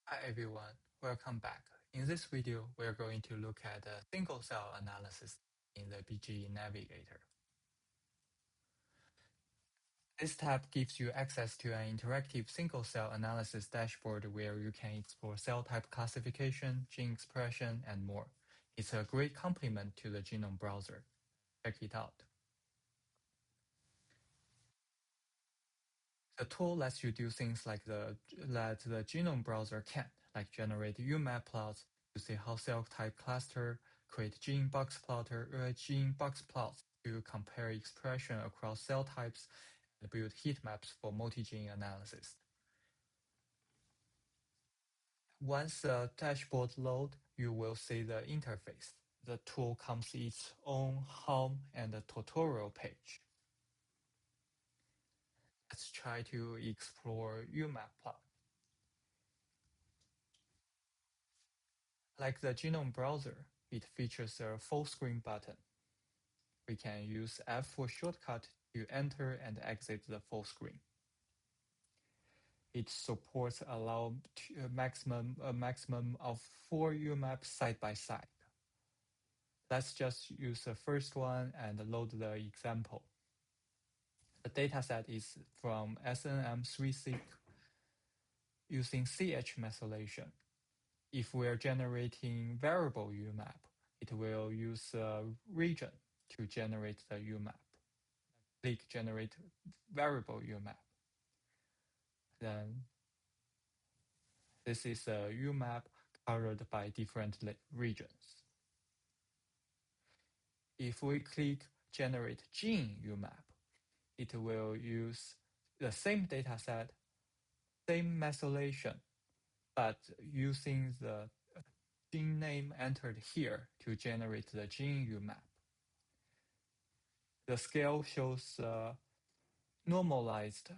Hi everyone, welcome back. In this video, we're going to look at the single-cell analysis in the BG Navigator. This tab gives you access to an interactive single-cell analysis dashboard where you can explore cell type classification, gene expression, and more. It's a great complement to the genome browser. Check it out. The tool lets you do things like that the genome browser can't, like generate UMAP plots to see how cell type cluster, create gene box plotter or gene box plots to compare expression across cell types, and build heat maps for multi-gene analysis. Once the dashboard loads, you will see the interface. The tool comes with its own home and a tutorial page. Let's try to explore UMAP plot. Like the genome browser, it features a full screen button. We can use F4 shortcut to enter and exit the full screen. It supports a maximum of 4 UMAPs side by side. Let's just use the first one and load the example. The dataset is from SNM3seq using CH methylation. If we're generating variable UMAP, it will use a region to generate the UMAP. Click Generate Variable UMAP. Then this is a UMAP colored by different regions. If we click Generate Gene UMAP, it will use the same dataset, same methylation, but using the gene name entered here to generate the gene UMAP. The scale shows normalized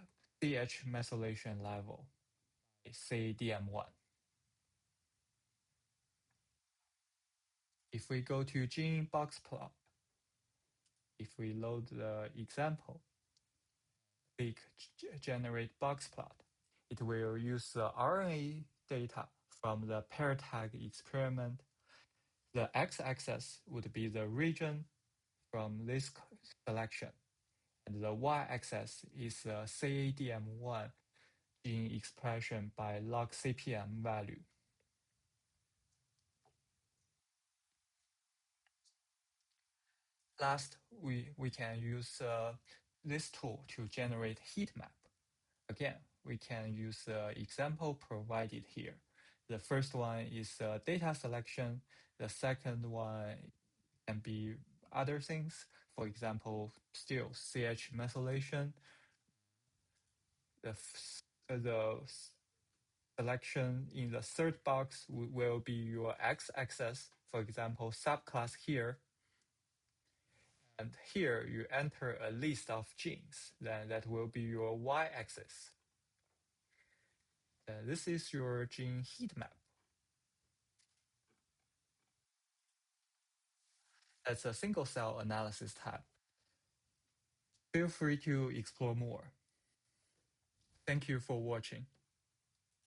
CH methylation level, say DM1. If we go to gene box plot, if we load the example, click generate box plot, it will use the RNA data from the pair tag experiment. The x-axis would be the region from this selection, and the y-axis is the CADM1 gene expression by log CPM value. Last, we can use this tool to generate heat map. Again, we can use the example provided here. The first one is data selection. The second one can be other things. For example, still CH methylation. The selection in the third box will be your x-axis. For example, subclass here. And here you enter a list of genes, then that will be your y-axis. This is your gene heat map. That's a single cell analysis tab. Feel free to explore more. Thank you for watching.